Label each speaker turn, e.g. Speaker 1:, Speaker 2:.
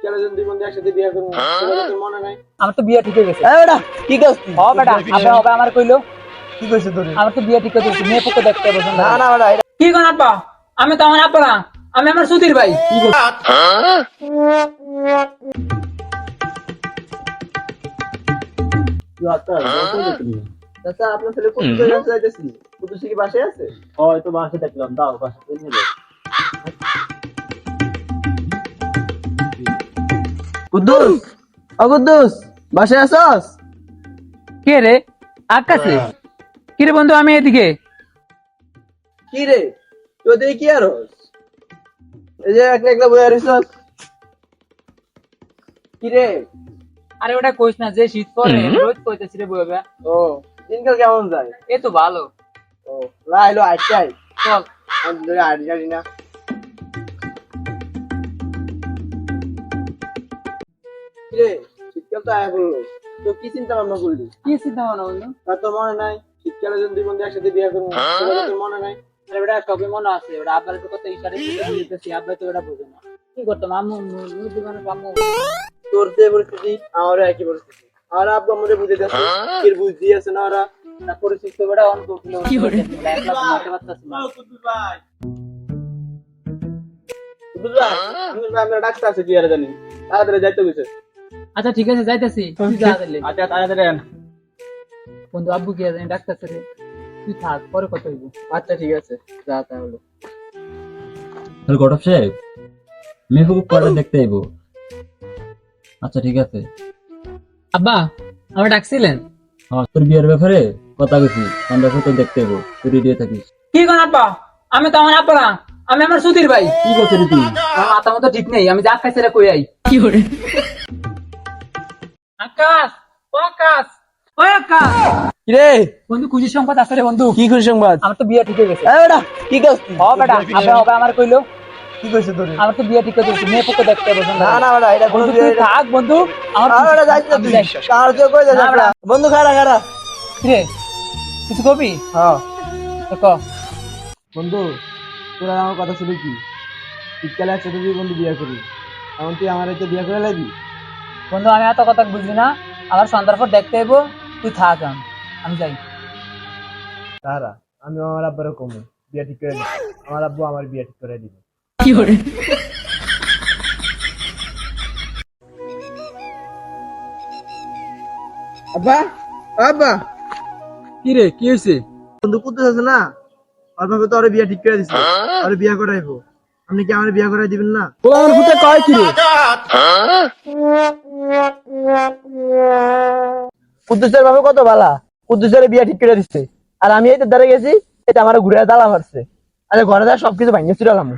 Speaker 1: শীতকালে যদি দুই বন্ধু একসাথে বিয়ে করবো সেটা তোর মনে নাই?
Speaker 2: আমার তো বিয়ে ঠিক হয়ে গেছে।
Speaker 1: বেটা কি করছিস?
Speaker 2: হ বেটা, আব্বা আব্বা আমার কইলো
Speaker 1: কি কইছিস তোর?
Speaker 2: আমার তো বিয়ে ঠিক হয়ে গেছে, মেয়ে পক্ষ দেখতে পছন্দ
Speaker 1: না
Speaker 2: করে।
Speaker 1: না বেটা এটা
Speaker 2: কি কোন আব্বা? আমি তো আমার আব্বা না, আমি আমার সুধীর ভাই।
Speaker 1: কি করছিস? তুই আত্মা চাচা আপনার ছেলে কোন জায়গায় যাইতেছি? কুদ্দুস কি বাসায় আছে?
Speaker 3: হয়তো বাসে দেখলাম, দাও বাসে নিয়ে
Speaker 1: কুদ্দুস ও কুদ্দুস বাসায় আছস?
Speaker 2: কে রে? আকাশে? কি রে বন্ধু, আমি এদিকে।
Speaker 1: কি রে তুই দেখি কি আর হস? এই যে একলা একলা বইয়া রইছস কি রে?
Speaker 2: আরে ওটা কইস না, যে শীত পড়ে রোজ কইতেছি রে বইবা।
Speaker 1: ও দিনকাল কেমন যায়?
Speaker 2: এ তো ভালো।
Speaker 1: ও লাইলো আইটাই
Speaker 2: চল।
Speaker 1: আমি ধরে আড়ি জানি না। কি রে শীতকাল তো আয়া পড়লো, তো কি চিন্তা ভাবনা করলি?
Speaker 2: কি চিন্তা ভাবনা বন্ধু?
Speaker 1: তা তোর মনে নাই শীতকালে যদি দুই বন্ধু একসাথে বিয়ে করবো সেটা তোর মনে নাই?
Speaker 2: আরে বেটা সবই মনে আছে, ওটা আব্বার তো কত ইশারে দিতেছি, আব্বা তো ওটা বোঝে না। কি করতাম আম্মু দোকানে পাম্মু।
Speaker 1: তোর যে পরিস্থিতি আমারও একই পরিস্থিতি। আর আব্বু আমাদের বুঝে দিয়েছে কি বুঝি আছে না ওরা
Speaker 2: না পরিচিত তো বেটা অন করছিল। কি করে? একলা মারতে পারতাছি না।
Speaker 1: কুদ্দুস ভাই আমরা ডাক্তার আছে কি আর জানি তাড়াতাড়ি যাইতে গেছে।
Speaker 2: আচ্ছা ঠিক আছে, যাইতাছি। তুই যা তাহলে।
Speaker 3: আচ্ছা তাড়াতাড়ি আন।
Speaker 2: বন্ধু আব্বু কি আছে ডাক্তার রে, তুই থাক, পরে কথা হইব।
Speaker 1: আচ্ছা ঠিক আছে যা তাহলে।
Speaker 3: তাহলে গটপ সাহেব মেয়ে খুব কটা দেখতে আইবো। আচ্ছা ঠিক আছে।
Speaker 2: আব্বা আমার ডাকছিলেন?
Speaker 3: হ্যাঁ তোর বিয়ের ব্যাপারে কথা কইছি, আমরা তো দেখতে আইবো, তুই রেডি থাকিস।
Speaker 2: কি কোন আব্বা? আমি তো আমার আব্বা না, আমি আমার সুধীর ভাই।
Speaker 3: কি করছিস রে তুই?
Speaker 2: আমার মাথা মতো ঠিক নেই, আমি যা খাইছে রে কই আই। কি করে? আকাশ, ও আকাশ, ও আকাশ।
Speaker 1: কি রে
Speaker 2: বন্ধু খুশি সংবাদ আছে রে বন্ধু।
Speaker 1: কি খুশি সংবাদ?
Speaker 2: আমার তো বিয়ে ঠিক হয়ে গেছে।
Speaker 1: এই বেটা কি করছিস?
Speaker 2: হ বেটা, আব্বা আব্বা আমার কইলো
Speaker 1: কি কইছিস তোর?
Speaker 2: আমার তো বিয়ে ঠিক হয়ে গেছে, মেয়ে পক্ষ দেখতে পছন্দ
Speaker 1: না
Speaker 2: করে।
Speaker 1: না বেটা এটা কোনো
Speaker 2: বন্ধু
Speaker 1: বিয়ে
Speaker 2: তুই থাক বন্ধু, আমার
Speaker 1: আর বেটা যাইছ না
Speaker 2: আমি
Speaker 1: তুই
Speaker 2: যাই।
Speaker 1: কার যে কই যা
Speaker 2: না বেটা।
Speaker 1: বন্ধু খাড়া খাড়া।
Speaker 2: কি রে কিছু কবি?
Speaker 1: হ্যাঁ
Speaker 2: তো ক।
Speaker 1: বন্ধু তোরা আমার কথা শুনে কি শীতকালে একসাথে দুই বন্ধু বিয়ে করি, এখন তুই আমার এতে বিয়ে করে লাইবি?
Speaker 2: বন্ধু আমি এত কথা বুঝি না, আমার সন্ধ্যার পর দেখতে আইবো, তুই থাক, আমি যাই।
Speaker 1: তারা আমি আমার আব্বারও কমে বিয়ে ঠিক করে দিব, আমার আব্বু আমার বিয়ে ঠিক করে দিবে।
Speaker 2: কি করে?
Speaker 1: আব্বা আব্বা
Speaker 2: কি রে কি হয়েছে?
Speaker 1: বন্ধু কুদ্দুস আছে না, ওর ভাবে তো ওর বিয়ে ঠিক করে দিছে, ওর বিয়ে করাইবো। আপনি কি আমার বিয়ে করাই দিবেন না?
Speaker 2: ও আমার ভূতে কয় কি রে?
Speaker 1: কুদ্দুসের ভাবে কত বালা, কুদ্দুসের বিয়ে ঠিক করে দিচ্ছে, আর আমি এই তো দাঁড়িয়ে গেছি, এটা আমার ঘুরে দালা মারছে। আরে ঘরে যা সবকিছু ভাঙিয়ে ছিলাম।